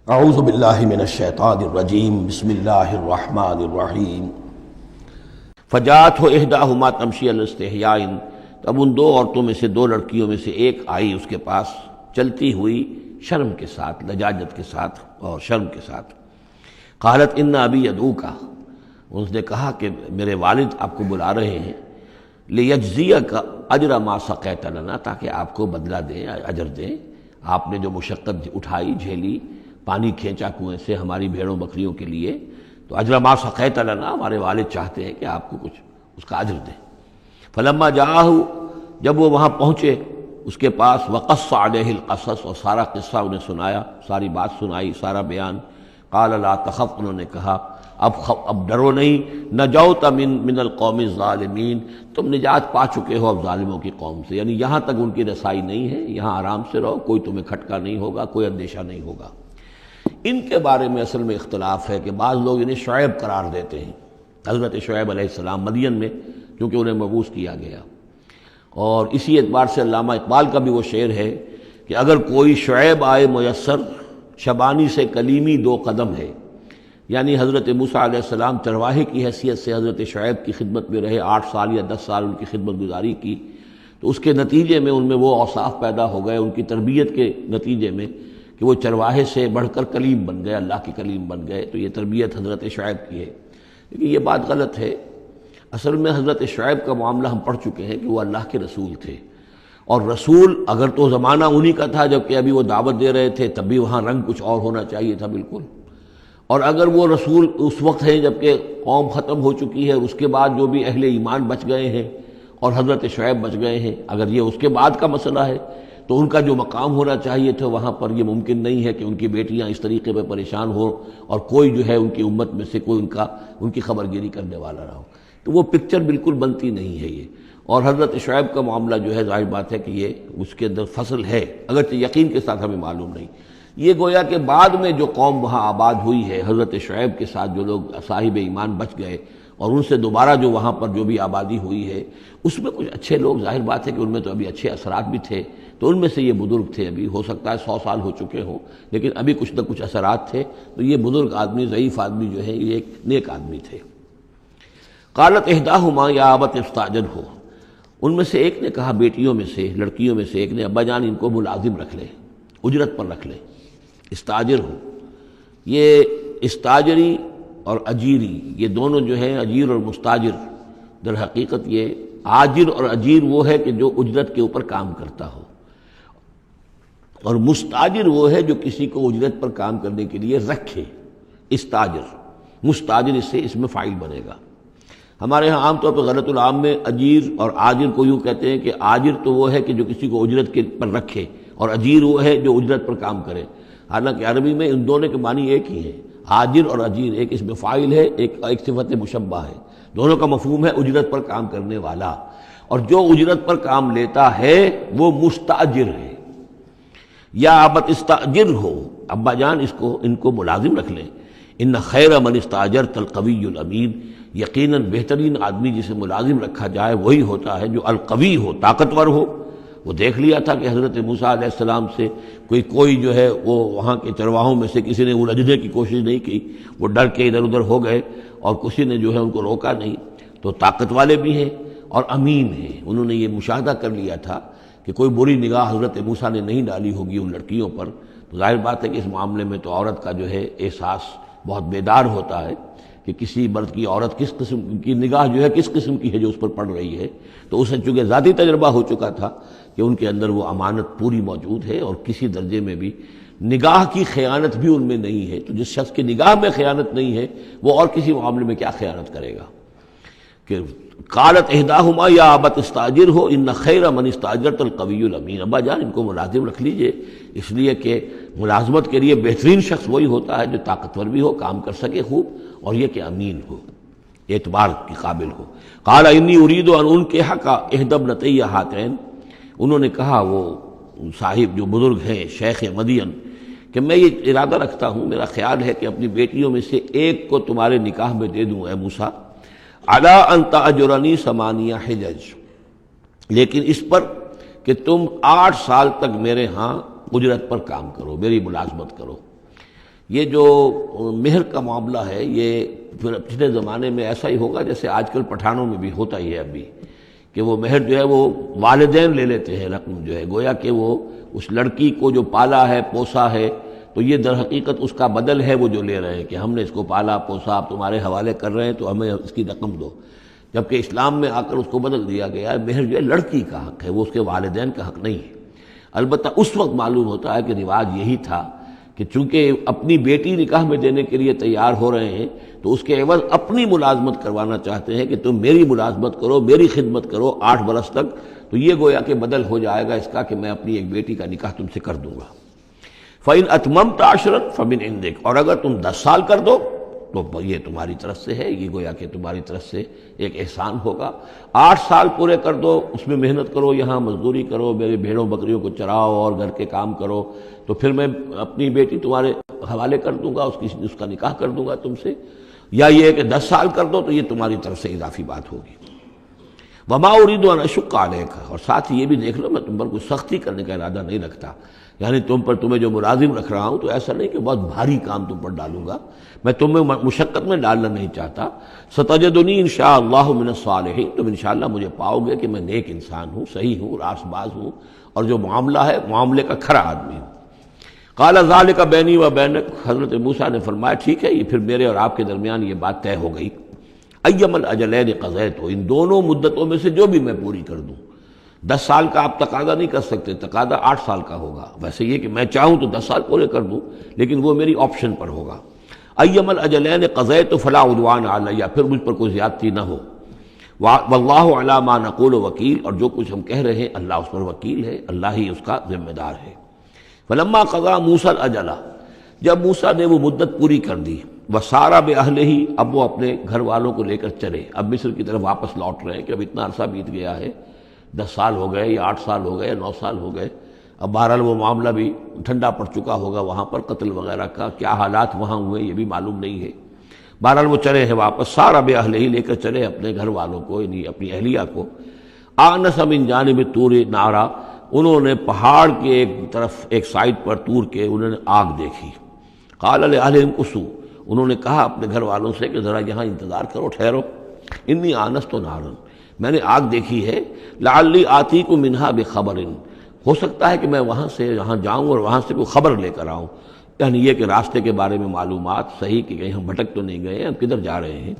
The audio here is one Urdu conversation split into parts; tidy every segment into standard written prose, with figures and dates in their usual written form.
اعوذ باللہ من الشیطان الرجیم بسم اللہ الرحمن الرحیم فجاءتہ احداہما تمشی علی استحیاء، تب ان دو عورتوں میں سے، دو لڑکیوں میں سے ایک آئی اس کے پاس چلتی ہوئی شرم کے ساتھ، لجاجت کے ساتھ اور شرم کے ساتھ۔ قالت ان ابی یدعوک، اس نے کہا کہ میرے والد آپ کو بلا رہے ہیں، لیجزیک اجر ما سقیت لنا، تاکہ آپ کو بدلہ دیں، اجر دیں، آپ نے جو مشقت اٹھائی جھیلی، پانی کھینچا کنویں سے ہماری بھیڑوں بکریوں کے لیے، تو اجر ما سقیت لنا، ہمارے والد چاہتے ہیں کہ آپ کو کچھ اس کا اجر دیں۔ فلما جاءہ، جب وہ وہاں پہنچے اس کے پاس، وقص علیہ القصص، اور سارا قصہ انہیں سنایا، ساری بات سنائی، سارا بیان۔ قال لا تخف، انہوں نے کہا اب ڈرو نہیں، نجوت من القوم الظالمین، تم نجات پا چکے ہو اب ظالموں کی قوم سے، یعنی یہاں تک ان کی رسائی نہیں ہے، یہاں آرام سے رہو، کوئی تمہیں کھٹکا نہیں ہوگا، کوئی اندیشہ نہیں ہوگا۔ ان کے بارے میں اصل میں اختلاف ہے کہ بعض لوگ انہیں شعیب قرار دیتے ہیں، حضرت شعیب علیہ السلام مدین میں کیونکہ انہیں مبعوث کیا گیا، اور اسی اعتبار سے علامہ اقبال کا بھی وہ شعر ہے کہ اگر کوئی شعیب آئے میسر، شبانی سے کلیمی دو قدم ہے، یعنی حضرت موسیٰ علیہ السلام چرواہے کی حیثیت سے حضرت شعیب کی خدمت میں رہے، 8 سال یا 10 سال ان کی خدمت گزاری کی، تو اس کے نتیجے میں ان میں وہ اوصاف پیدا ہو گئے، ان کی تربیت کے نتیجے میں، کہ وہ چرواہے سے بڑھ کر کلیم بن گئے، اللہ کے کلیم بن گئے۔ تو یہ تربیت حضرت شعیب کی ہے، لیکن یہ بات غلط ہے۔ اصل میں حضرت شعیب کا معاملہ ہم پڑھ چکے ہیں کہ وہ اللہ کے رسول تھے، اور رسول اگر تو زمانہ انہی کا تھا جبکہ ابھی وہ دعوت دے رہے تھے، تب بھی وہاں رنگ کچھ اور ہونا چاہیے تھا بالکل، اور اگر وہ رسول اس وقت ہیں جبکہ قوم ختم ہو چکی ہے، اس کے بعد جو بھی اہل ایمان بچ گئے ہیں اور حضرت شعیب بچ گئے ہیں، اگر یہ اس کے بعد کا مسئلہ ہے تو ان کا جو مقام ہونا چاہیے تھا وہاں پر یہ ممکن نہیں ہے کہ ان کی بیٹیاں اس طریقے پہ پریشان ہوں اور کوئی جو ہے ان کی امت میں سے کوئی ان کی خبر گیری کرنے والا رہا ہو، تو وہ پکچر بالکل بنتی نہیں ہے یہ۔ اور حضرت شعیب کا معاملہ جو ہے ظاہر بات ہے کہ یہ اس کے اندر فصل ہے، اگرچہ یقین کے ساتھ ہمیں معلوم نہیں۔ یہ گویا کہ بعد میں جو قوم وہاں آباد ہوئی ہے حضرت شعیب کے ساتھ، جو لوگ صاحب ایمان بچ گئے اور ان سے دوبارہ جو وہاں پر جو بھی آبادی ہوئی ہے، اس میں کچھ اچھے لوگ، ظاہر بات ہے کہ ان میں تو ابھی اچھے اثرات بھی تھے، تو ان میں سے یہ بزرگ تھے، ابھی ہو سکتا ہے 100 سال ہو چکے ہوں لیکن ابھی کچھ نہ کچھ اثرات تھے، تو یہ بزرگ آدمی، ضعیف آدمی جو ہے یہ ایک نیک آدمی تھے۔ قالت احداہما یا ابت استاجرہ، ان میں سے ایک نے کہا، بیٹیوں میں سے، لڑکیوں میں سے ایک نے، ابا جان ان کو ملازم رکھ لے، اجرت پر رکھ لے، استاجر ہو۔ یہ استاجری اور اجیری، یہ دونوں جو ہیں اجیر اور مستاجر، در حقیقت یہ آجر اور اجیر وہ ہے کہ جو اجرت کے اوپر کام کرتا ہو، اور مستاجر وہ ہے جو کسی کو اجرت پر کام کرنے کے لیے رکھے، استاجر۔ مستاجر اس سے اس میں فاعل بنے گا۔ ہمارے ہاں عام طور پہ غلط العام میں اجیر اور آجر کو یوں کہتے ہیں کہ آجر تو وہ ہے کہ جو کسی کو اجرت کے پر رکھے، اور اجیر وہ ہے جو اجرت پر کام کرے، حالانکہ عربی میں ان دونوں کے معنی ایک ہی ہے، آجر اور اجیر، ایک اس میں فاعل ہے، ایک صفت مشبہ ہے، دونوں کا مفہوم ہے اجرت پر کام کرنے والا، اور جو اجرت پر کام لیتا ہے وہ مستاجر ہے۔ یا ابت استاجر ہو، ابا جان ان کو ملازم رکھ لیں، ان خیر من استاجرت القوی الامین، یقیناً بہترین آدمی جسے ملازم رکھا جائے وہی ہوتا ہے جو القوی ہو، طاقتور ہو۔ وہ دیکھ لیا تھا کہ حضرت موسیٰ علیہ السلام سے کوئی جو ہے وہ وہاں کے چرواہوں میں سے کسی نے الجھنے کی کوشش نہیں کی، وہ ڈر کے ادھر ادھر ہو گئے اور کسی نے جو ہے ان کو روکا نہیں، تو طاقت والے بھی ہیں اور امین ہیں۔ انہوں نے یہ مشاہدہ کر لیا تھا کہ کوئی بری نگاہ حضرت موسیٰ نے نہیں ڈالی ہوگی ان لڑکیوں پر، تو ظاہر بات ہے کہ اس معاملے میں تو عورت کا جو ہے احساس بہت بیدار ہوتا ہے کہ کسی مرد کی عورت کس قسم کی نگاہ جو ہے کس قسم کی ہے جو اس پر پڑ رہی ہے، تو اسے چونکہ ذاتی تجربہ ہو چکا تھا کہ ان کے اندر وہ امانت پوری موجود ہے، اور کسی درجے میں بھی نگاہ کی خیانت بھی ان میں نہیں ہے، تو جس شخص کی نگاہ میں خیانت نہیں ہے وہ اور کسی معاملے میں کیا خیانت کرے گا۔ کہ قالت احداہما یا ابت استاجر ہو ان خیر من استاجرت القوی الامین، ابا جان ان کو ملازم رکھ لیجئے، اس لیے کہ ملازمت کے لیے بہترین شخص وہی ہوتا ہے جو طاقتور بھی ہو، کام کر سکے خوب، اور یہ کہ امین ہو، اعتبار کے قابل ہو۔ قال انی ارید ان انکحک احدی ابنتی ہاتین، انہوں نے کہا وہ صاحب جو بزرگ ہیں شیخ مدین کہ میں یہ ارادہ رکھتا ہوں، میرا خیال ہے کہ اپنی بیٹیوں میں سے ایک کو تمہارے نکاح میں دے دوں اے موسیٰ، علی ان تأجرنی 8 حجج، لیکن اس پر کہ تم 8 سال تک میرے ہاں اجرت پر کام کرو، میری ملازمت کرو۔ یہ جو مہر کا معاملہ ہے یہ پچھلے زمانے میں ایسا ہی ہوگا جیسے آج کل پٹھانوں میں بھی ہوتا ہی ہے ابھی، کہ وہ مہر جو ہے وہ والدین لے لیتے ہیں رقم جو ہے، گویا کہ وہ اس لڑکی کو جو پالا ہے پوسا ہے تو یہ در حقیقت اس کا بدل ہے وہ جو لے رہے ہیں کہ ہم نے اس کو پالا پوسا، آپ تمہارے حوالے کر رہے ہیں تو ہمیں اس کی رقم دو، جبکہ اسلام میں آ کر اس کو بدل دیا گیا ہے۔ مہر جو ہے لڑکی کا حق ہے، وہ اس کے والدین کا حق نہیں ہے۔ البتہ اس وقت معلوم ہوتا ہے کہ رواج یہی تھا کہ چونکہ اپنی بیٹی نکاح میں دینے کے لیے تیار ہو رہے ہیں تو اس کے عوض اپنی ملازمت کروانا چاہتے ہیں کہ تم میری ملازمت کرو، میری خدمت کرو 8 برس تک، تو یہ گویا کہ بدل ہو جائے گا اس کا کہ میں اپنی ایک بیٹی کا نکاح تم سے کر دوں گا۔ فَإِنْ أَتْمَمْتَ عَشْرًا فَمِنْ عِنْدِكَ، اور اگر تم 10 سال کر دو تو یہ تمہاری طرف سے ہے، یہ گویا کہ تمہاری طرف سے ایک احسان ہوگا۔ 8 سال پورے کر دو، اس میں محنت کرو، یہاں مزدوری کرو، میرے بھیڑوں بکریوں کو چراؤ اور گھر کے کام کرو، تو پھر میں اپنی بیٹی تمہارے حوالے کر دوں گا، اس کا نکاح کر دوں گا تم سے۔ یا یہ کہ 10 سال کر دو تو یہ تمہاری طرف سے اضافی بات ہوگی۔ وَمَا أُرِيدُ أَنْ أَشُقَّ عَلَيْكَ، اور ساتھ ہی یہ بھی دیکھ لو میں تم پر کوئی سختی کرنے کا ارادہ نہیں رکھتا، یعنی تمہیں جو ملازم رکھ رہا ہوں تو ایسا نہیں کہ بہت بھاری کام تم پر ڈالوں گا، میں تمہیں مشقت میں ڈالنا نہیں چاہتا۔ سَتَجِدُنِي إِنْ شَاءَ اللَّهُ مِنَ الصَّالِحِينَ، تم انشاءاللہ مجھے پاؤ گے کہ میں نیک انسان ہوں، صحیح ہوں، راست باز ہوں، اور جو معاملہ ہے معاملے کا کھرا آدمی ہوں۔ قال ذلك بینی و بینک، حضرت موسیٰ نے فرمایا ٹھیک ہے، یہ پھر میرے اور آپ کے درمیان یہ بات طے ہو گئی۔ ایما الاجلین قضیت، ان دونوں مدتوں میں سے جو بھی میں پوری کر دوں۔ 10 سال کا آپ تقاضا نہیں کر سکتے، تقاضا 8 سال کا ہوگا، ویسے یہ کہ میں چاہوں تو 10 سال پورے کر دوں، لیکن وہ میری آپشن پر ہوگا۔ ایما الاجلین قضیت فلا عدوان علی، پھر مجھ پر کوئی زیادتی نہ ہو۔ واللہ علی ما نقول وکیل، اور جو کچھ ہم کہہ رہے ہیں اللہ اس پر وکیل ہے، اللہ ہی اس کا ذمہ دار ہے۔ فلما قضا موسیٰ الاجل، جب موسیٰ نے وہ مدت پوری کر دی، وسارا باہلہ، اب وہ اپنے گھر والوں کو لے کر چلے، اب مصر کی طرف واپس لوٹ رہے ہیں کہ اب اتنا عرصہ بیت گیا ہے، 10 سال ہو گئے یا 8 سال ہو گئے یا 9 سال ہو گئے، اب بہرحال وہ معاملہ بھی ٹھنڈا پڑ چکا ہوگا، وہاں پر قتل وغیرہ کا کیا حالات وہاں ہوئے یہ بھی معلوم نہیں ہے۔ بہرحال وہ چلے ہیں واپس، سارا باہلہ لے کر چلے اپنے گھر والوں کو، یعنی اپنی اہلیہ کو۔ آنس من جانب طور نارا، انہوں نے پہاڑ کے ایک طرف ایک سائڈ پر طور کے انہوں نے آگ دیکھی۔ قال لأہلہم کثوا، انہوں نے کہا اپنے گھر والوں سے کہ ذرا یہاں انتظار کرو، ٹھہرو، انی آنست نارا، میں نے آگ دیکھی ہے، لعلی آتیکم منہا بخبر، ہو سکتا ہے کہ میں وہاں سے یہاں جاؤں اور وہاں سے کوئی خبر لے کر آؤں، یعنی یہ کہ راستے کے بارے میں معلومات صحیح کہ کہیں ہم بھٹک تو نہیں گئے، ہم کدھر جا رہے ہیں۔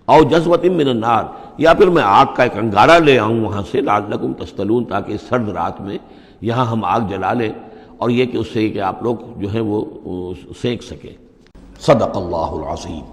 او جذوۃ من النار، یا پھر میں آگ کا ایک انگارہ لے آؤں وہاں سے، لعلکم تصطلون، تاکہ اس سرد رات میں یہاں ہم آگ جلا لیں، اور یہ کہ اس سے کہ آپ لوگ جو ہیں وہ سینک سکیں۔ صدق اللہ العظیم۔